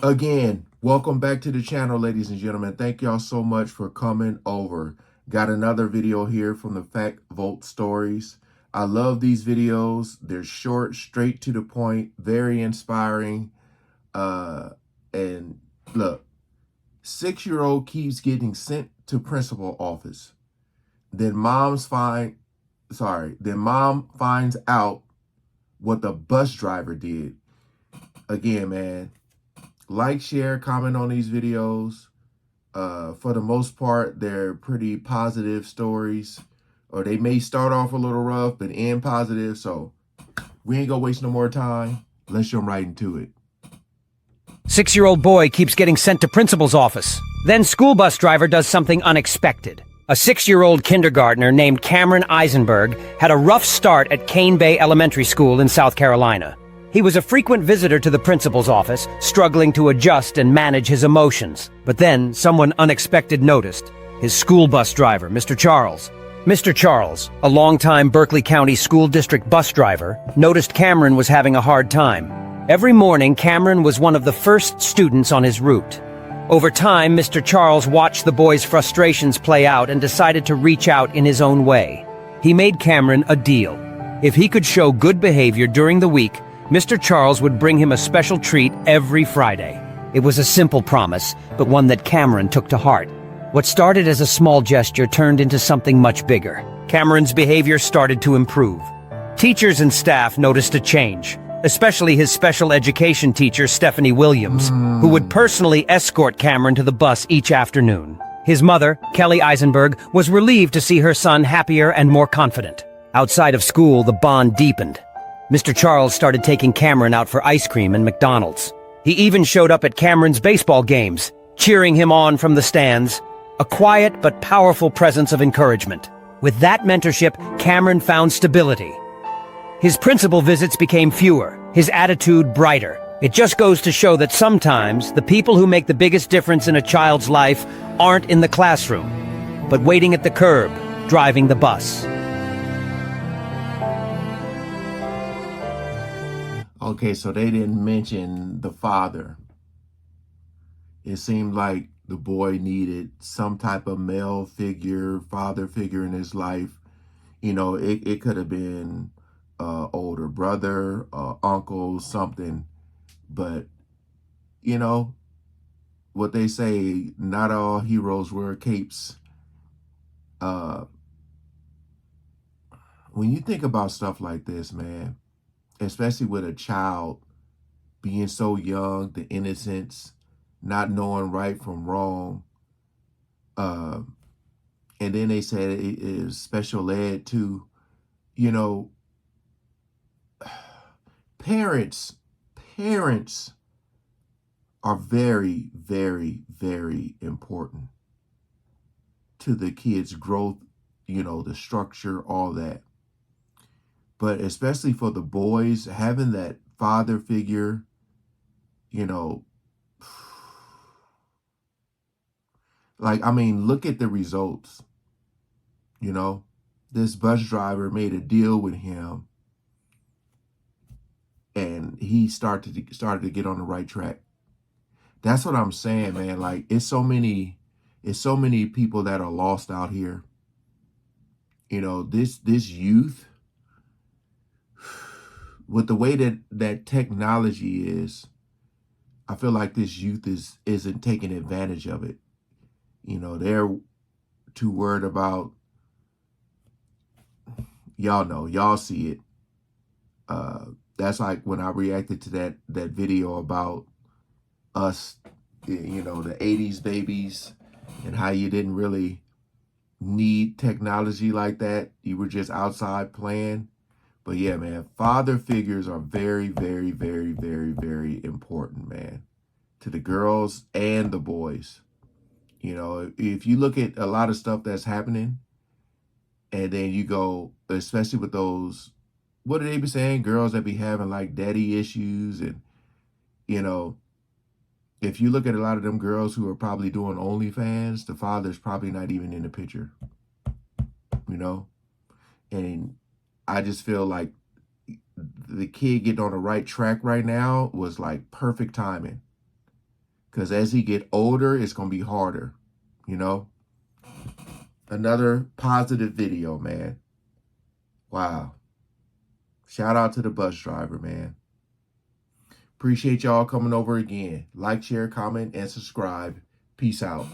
Again, welcome back to the channel, ladies and gentlemen. Thank y'all so much for coming over. Got another video here from the Fact Vault Stories. I love these videos. They're short, straight to the point, very inspiring. And look, 6-year-old keeps getting sent to principal office. Then mom finds out what the bus driver did. Again, man, like, share, comment on these videos. For the most part, they're pretty positive stories, or they may start off a little rough but end positive. So we ain't gonna waste no more time. Let's jump right into it. 6-year-old boy keeps getting sent to principal's office. Then school bus driver does something unexpected. A 6-year-old kindergartner named Cameron Eisenberg had a rough start at Cane Bay Elementary School in South Carolina. He was a frequent visitor to the principal's office, struggling to adjust and manage his emotions. But then someone unexpected noticed: his school bus driver, Mr. Charles. Mr. Charles, a longtime Berkeley County School District bus driver, noticed Cameron was having a hard time. Every morning, Cameron was one of the first students on his route. Over time, Mr. Charles watched the boy's frustrations play out and decided to reach out in his own way. He made Cameron a deal. If he could show good behavior during the week, Mr. Charles would bring him a special treat every Friday. It was a simple promise, but one that Cameron took to heart. What started as a small gesture turned into something much bigger. Cameron's behavior started to improve. Teachers and staff noticed a change, especially his special education teacher, Stephanie Williams, who would personally escort Cameron to the bus each afternoon. His mother, Kelly Eisenberg, was relieved to see her son happier and more confident. Outside of school, the bond deepened. Mr. Charles started taking Cameron out for ice cream and McDonald's. He even showed up at Cameron's baseball games, cheering him on from the stands, a quiet but powerful presence of encouragement. With that mentorship, Cameron found stability. His principal visits became fewer, his attitude brighter. It just goes to show that sometimes the people who make the biggest difference in a child's life aren't in the classroom, but waiting at the curb, driving the bus. Okay, so they didn't mention the father. It seemed like the boy needed some type of male figure, father figure in his life. You know, it could have been older brother, uncle, something. But, you know, what they say, not all heroes wear capes. When you think about stuff like this, man, especially with a child being so young, the innocence, not knowing right from wrong. And then they said it is special ed too. You know, parents are very, very, very important to the kids' growth, you know, the structure, all that. But especially for the boys, having that father figure, you know, like, I mean, look at the results. You know, this bus driver made a deal with him and he started to get on the right track. That's what I'm saying, man. Like, it's so many people that are lost out here. You know, this youth, with the way that technology is, I feel like this youth isn't taking advantage of it. You know, they're too worried about, y'all know, y'all see it. That's like when I reacted to that video about us, you know, the 80s babies, and how you didn't really need technology like that. You were just outside playing. But yeah, man, father figures are very, very, very, very, very important, man, to the girls and the boys. You know, if you look at a lot of stuff that's happening, and then you go, especially with those, what do they be saying? Girls that be having like daddy issues. And, you know, if you look at a lot of them girls who are probably doing OnlyFans, the father's probably not even in the picture, you know? And I just feel like the kid getting on the right track right now was like perfect timing. Because as he get older, it's going to be harder, you know? Another positive video, man. Wow. Shout out to the bus driver, man. Appreciate y'all coming over again. Like, share, comment, and subscribe. Peace out.